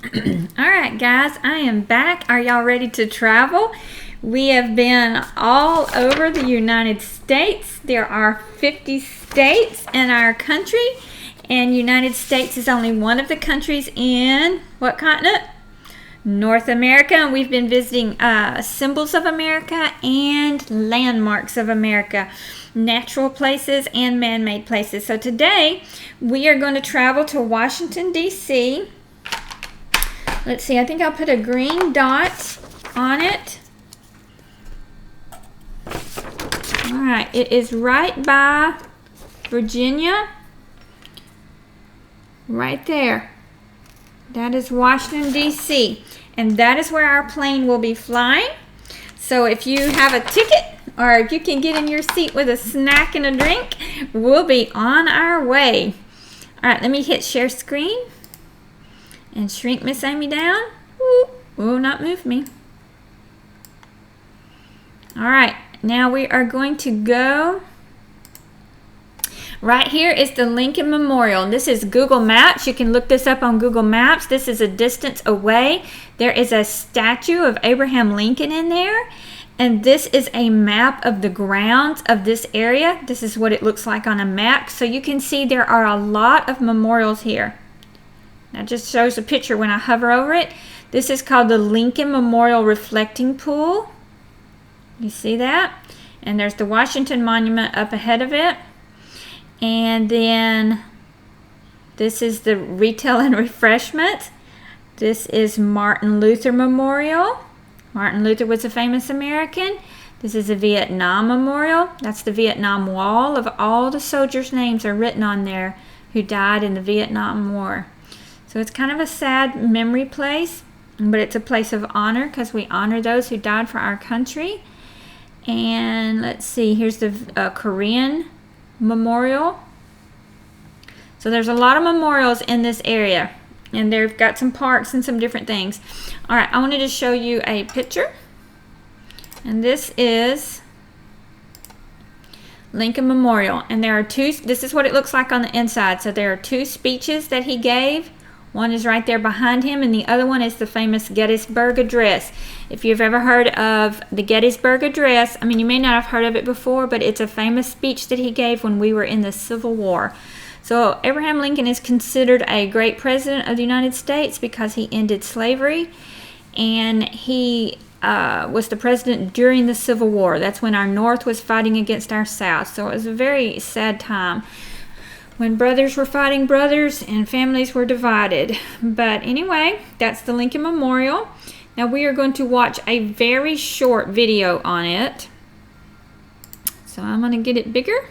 Alright guys, I am back. Are y'all ready to travel? We have been all over the United States. There are 50 states in our country, and United States is only one of the countries in what continent? North America. And we've been visiting symbols of America and landmarks of America, natural places and man-made places. So today we are going to travel to Washington, D.C. Let's see, I think I'll put a green dot on it. Alright, it is right by Virginia. Right there. That is Washington, D.C. And that is where our plane will be flying. So if you have a ticket, or if you can get in your seat with a snack and a drink, we'll be on our way. Alright, let me hit share screen. And shrink Miss Amy down. Ooh, will not move me. Alright, now we are going to go. Right here is the Lincoln Memorial. This is Google Maps. You can look this up on Google Maps. This is a distance away. There is a statue of Abraham Lincoln in there. And this is a map of the grounds of this area. This is what it looks like on a map. So you can see there are a lot of memorials here. That just shows a picture when I hover over it. This is called the Lincoln Memorial Reflecting Pool. You see that? And there's the Washington Monument up ahead of it. And then this is the Retail and Refreshment. This is Martin Luther Memorial. Martin Luther was a famous American. This is a Vietnam Memorial. That's the Vietnam Wall. Of all the soldiers' names are written on there who died in the Vietnam War. So it's kind of a sad memory place, but it's a place of honor because we honor those who died for our country. And let's see, here's the Korean Memorial. So there's a lot of memorials in this area, and they've got some parks and some different things. All right, I wanted to show you a picture, and this is Lincoln Memorial. And there are two, this is what it looks like on the inside. So there are two speeches that he gave. One is right there behind him, and the other one is the famous Gettysburg Address. If you've ever heard of the Gettysburg Address, I mean, you may not have heard of it before, but it's a famous speech that he gave when we were in the Civil War. So Abraham Lincoln is considered a great president of the United States because he ended slavery, and he was the president during the Civil War. That's when our North was fighting against our South. So it was a very sad time when brothers were fighting brothers and families were divided. But anyway, that's the Lincoln Memorial. Now we are going to watch a very short video on it. So I'm going to get it bigger.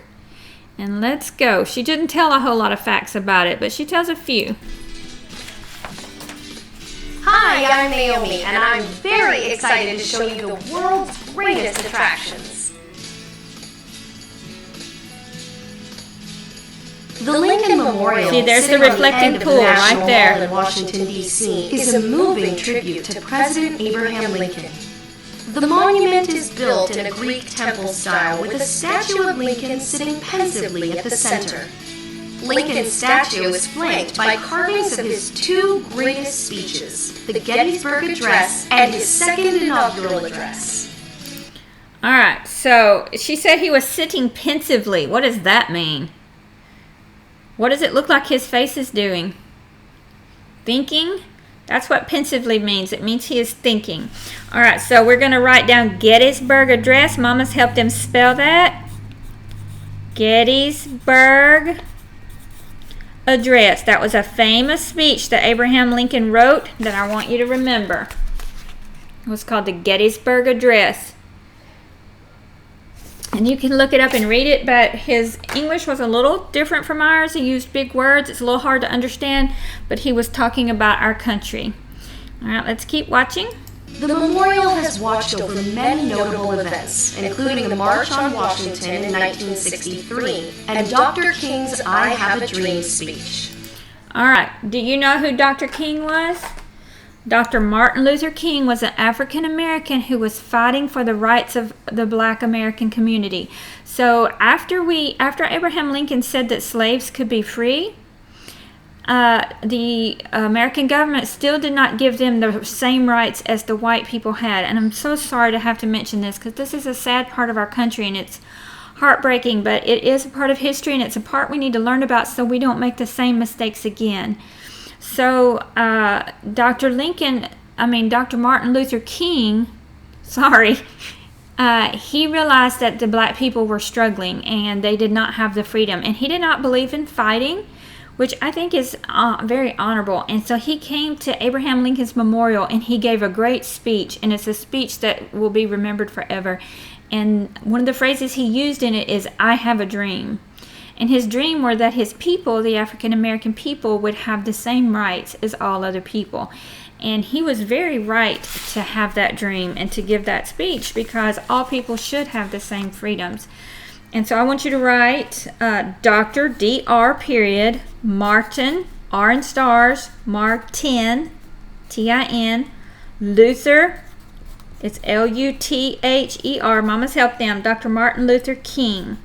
And let's go. She didn't tell a whole lot of facts about it, but she tells a few. Hi, I'm Naomi, and I'm very excited to show you the world's greatest attractions. The Lincoln Memorial, see, there's the reflecting pool right there in Washington, D.C., is a moving tribute to President Abraham Lincoln. The monument is built in a Greek temple style with a statue of Lincoln sitting pensively at the center. Lincoln's statue is flanked by carvings of his two greatest speeches, the Gettysburg Address and his second inaugural address. All right, so she said he was sitting pensively. What does that mean? What does it look like his face is doing? Thinking? That's what pensively means. It means he is thinking. All right, so we're going to write down Gettysburg Address. Mama's helped him spell that. Gettysburg Address. That was a famous speech that Abraham Lincoln wrote that I want you to remember. It was called the Gettysburg Address. And you can look it up and read it, but his English was a little different from ours. He used big words. It's a little hard to understand, but he was talking about our country. All right, let's keep watching. The memorial has watched over many notable events, including the March on Washington in 1963 and Dr. King's I Have a Dream speech. All right, do you know who Dr. King was? Dr. Martin Luther King was an African American who was fighting for the rights of the Black American community. So after Abraham Lincoln said that slaves could be free, the American government still did not give them the same rights as the white people had. And I'm so sorry to have to mention this, because this is a sad part of our country and it's heartbreaking, but it is a part of history and it's a part we need to learn about so we don't make the same mistakes again. So Dr. Martin Luther King, he realized that the black people were struggling and they did not have the freedom, and he did not believe in fighting, which I think is very honorable. And so he came to Abraham Lincoln's memorial and he gave a great speech, and it's a speech that will be remembered forever. And one of the phrases he used in it is, "I have a dream." And his dream were that his people, the African American people, would have the same rights as all other people. And he was very right to have that dream and to give that speech, because all people should have the same freedoms. And so I want you to write Dr. Dr. period Martin, R in stars, Martin, Tin, Luther, it's Luther, Mamas help them, Dr. Martin Luther King.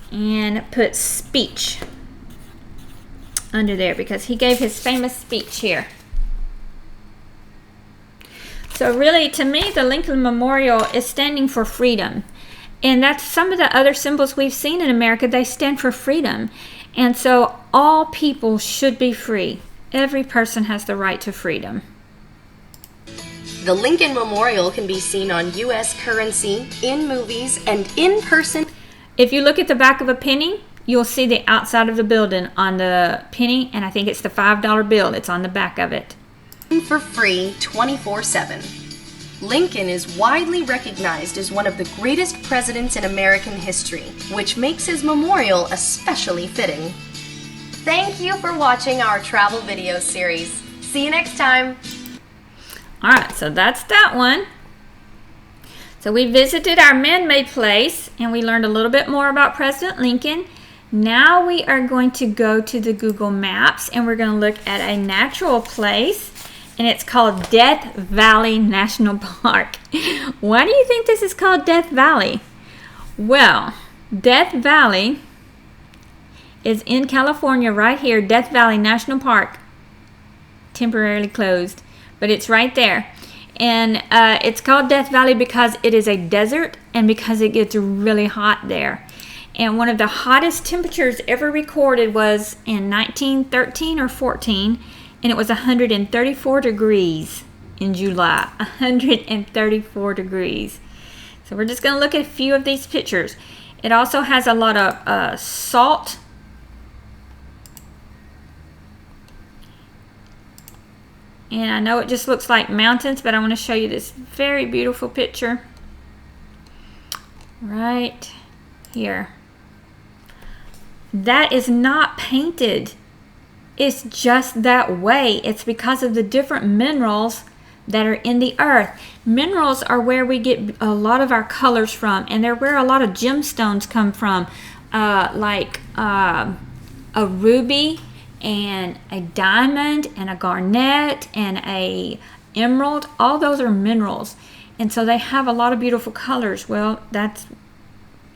And put speech under there because he gave his famous speech here. So really, to me, the Lincoln Memorial is standing for freedom. And that's some of the other symbols we've seen in America. They stand for freedom. And so all people should be free. Every person has the right to freedom. The Lincoln Memorial can be seen on U.S. currency, in movies, and in person. If you look at the back of a penny, you'll see the outside of the building on the penny, and I think it's the $5 bill. It's on the back of it. For free 24/7. Lincoln is widely recognized as one of the greatest presidents in American history, which makes his memorial especially fitting. Thank you for watching our travel video series. See you next time. All right, so that's that one. So we visited our man-made place and we learned a little bit more about President Lincoln. Now we are going to go to the Google Maps and we're going to look at a natural place, and it's called Death Valley National Park. Why do you think this is called Death Valley? Well, Death Valley is in California right here. Death Valley National Park, temporarily closed, but it's right there. And it's called Death Valley because it is a desert and because it gets really hot there. And one of the hottest temperatures ever recorded was in 1913 or 14, and it was 134 degrees in July. 134 degrees. So we're just going to look at a few of these pictures. It also has a lot of salt. And I know it just looks like mountains, but I want to show you this very beautiful picture right here. That is not painted. It's just that way. It's because of the different minerals that are in the earth. Minerals are where we get a lot of our colors from, and they're where a lot of gemstones come from, like a ruby and a diamond and a garnet and a emerald. All those are minerals, and so they have a lot of beautiful colors. Well,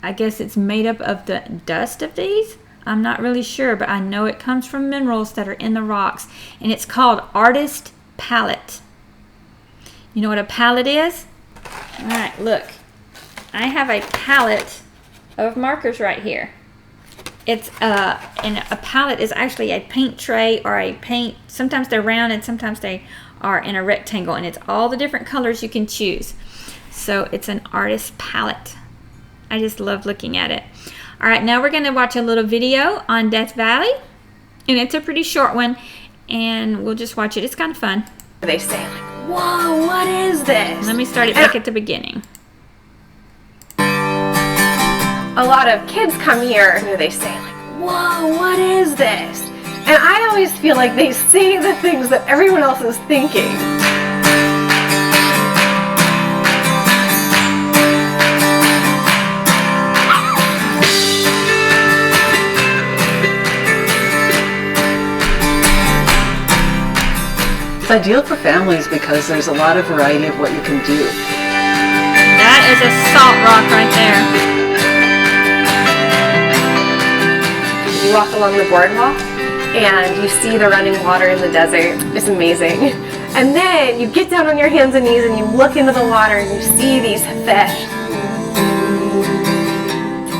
I guess it's made up of the dust of these. I'm not really sure, but I know it comes from minerals that are in the rocks, and it's called artist palette. You know what a palette is? All right, look. I have a palette of markers right here. It's and a palette is actually a paint tray or a paint. Sometimes they're round and sometimes they are in a rectangle, and it's all the different colors you can choose. So it's an artist palette. I just love looking at it. All right, now we're going to watch a little video on Death Valley, and it's a pretty short one, and we'll just watch it. It's kind of fun. They say, like, whoa, what is this? Let me start it back at the beginning. A lot of kids come here and they say, like, whoa, what is this? And I always feel like they see the things that everyone else is thinking. It's ideal for families because there's a lot of variety of what you can do. That is a salt rock right there. You walk along the boardwalk and you see the running water in the desert. It's amazing. And then you get down on your hands and knees and you look into the water and you see these fish.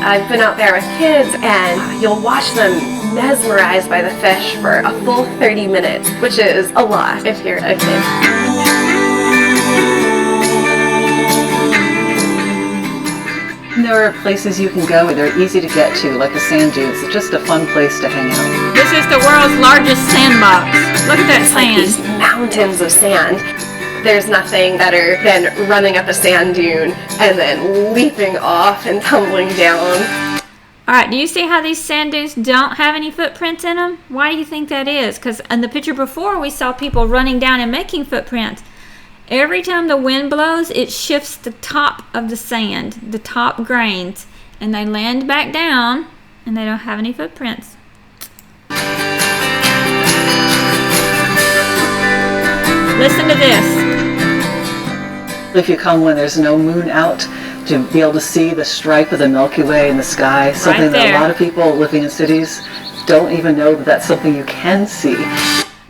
I've been out there with kids and you'll watch them mesmerized by the fish for a full 30 minutes, which is a lot if you're a kid. There are places you can go, they're easy to get to, like the sand dunes. It's just a fun place to hang out. This is the world's largest sandbox. Look at that sand. These mountains of sand. There's nothing better than running up a sand dune and then leaping off and tumbling down. All right, do you see how these sand dunes don't have any footprints in them? Why do you think that is? Because in the picture before, we saw people running down and making footprints. Every time the wind blows, it shifts the top of the sand, the top grains, and they land back down, and they don't have any footprints. Listen to this. If you come when there's no moon out, to be able to see the stripe of the Milky Way in the sky, something that a lot of people living in cities don't even know that that's something you can see.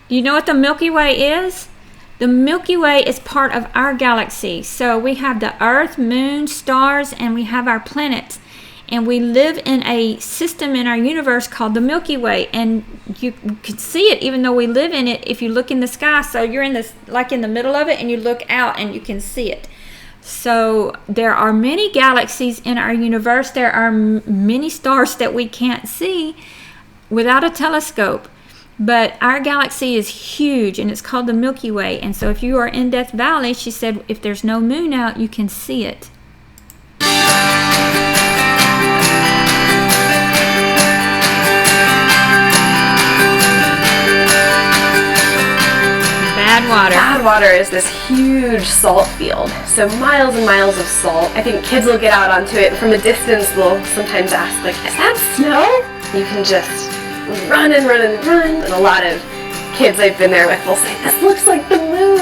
Do you know what the Milky Way is? The Milky Way is part of our galaxy. So we have the Earth, Moon, stars, and we have our planets. And we live in a system in our universe called the Milky Way. And you can see it even though we live in it if you look in the sky. So you're in this, like in the middle of it, and you look out and you can see it. So there are many galaxies in our universe. There are many stars that we can't see without a telescope. But our galaxy is huge, and it's called the Milky Way. And so if you are in Death Valley, she said, if there's no moon out, you can see it. Badwater is this huge salt field, so miles and miles of salt. I think kids will get out onto it, and from a distance they'll sometimes ask, like, is that snow? You can just run and run and run, and a lot of kids I've been there with will say, this looks like the moon.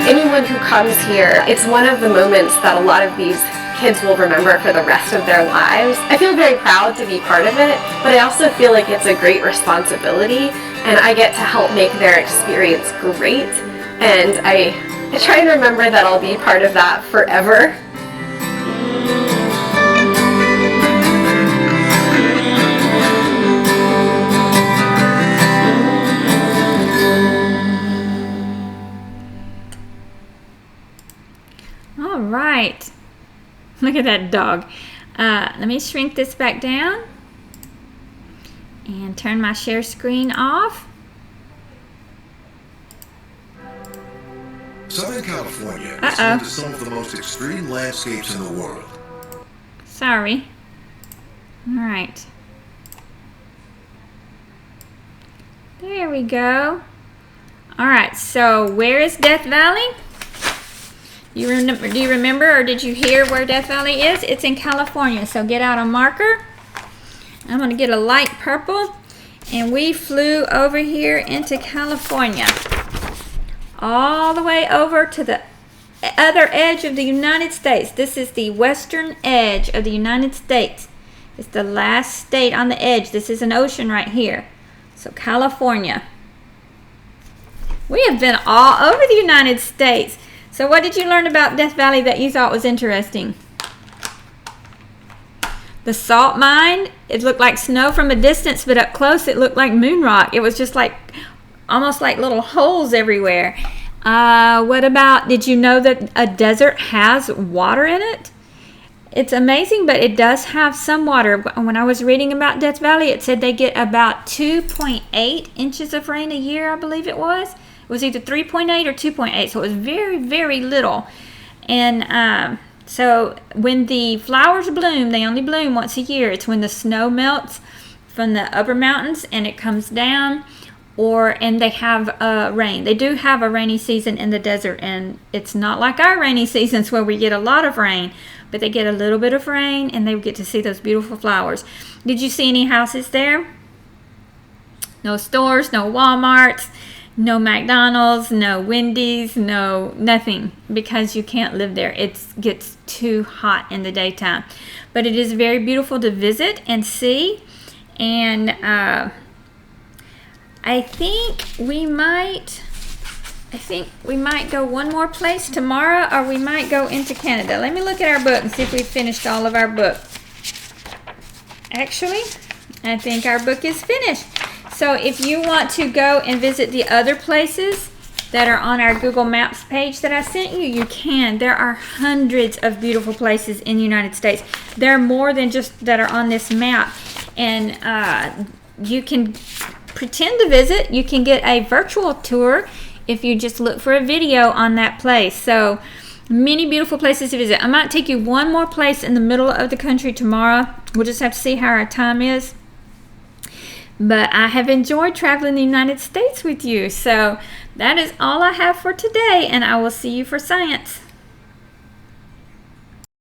Anyone who comes here, it's one of the moments that a lot of these kids will remember for the rest of their lives. I feel very proud to be part of it, but I also feel like it's a great responsibility, and I get to help make their experience great, and I try and remember that I'll be part of that forever. All right. Look at that dog. Let me shrink this back down and turn my share screen off. Southern California is home to some of the most extreme landscapes in the world. Sorry. All right. There we go. All right, so where is Death Valley? Do you remember, or did you hear where Death Valley is? It's in California. So get out a marker. I'm going to get a light purple. And we flew over here into California. All the way over to the other edge of the United States. This is the western edge of the United States. It's the last state on the edge. This is an ocean right here. So California. We have been all over the United States. So what did you learn about Death Valley that you thought was interesting? The salt mine, it looked like snow from a distance, but up close it looked like moon rock. It was just like, almost like little holes everywhere. What about, did you know that a desert has water in it? It's amazing, but it does have some water. When I was reading about Death Valley, it said they get about 2.8 inches of rain a year, I believe it was. It was either 3.8 or 2.8, so it was very, very little. And so when the flowers bloom, they only bloom once a year. It's when the snow melts from the upper mountains and it comes down, and they have rain. They do have a rainy season in the desert, and it's not like our rainy seasons where we get a lot of rain, but they get a little bit of rain and they get to see those beautiful flowers. Did you see any houses there? No stores, no Walmarts. no McDonald's, no Wendy's, no nothing, because you can't live there. It gets too hot in the daytime. But it is very beautiful to visit and see. And I think we might go one more place tomorrow, or we might go into Canada. Let me look at our book and see if we finished all of our book. Actually, I think our book is finished. So if you want to go and visit the other places that are on our Google Maps page that I sent you, you can. There are hundreds of beautiful places in the United States. There are more than just that are on this map. And you can pretend to visit. You can get a virtual tour if you just look for a video on that place. So many beautiful places to visit. I might take you one more place in the middle of the country tomorrow. We'll just have to see how our time is. But I have enjoyed traveling the United States with you. So that is all I have for today, and I will see you for science.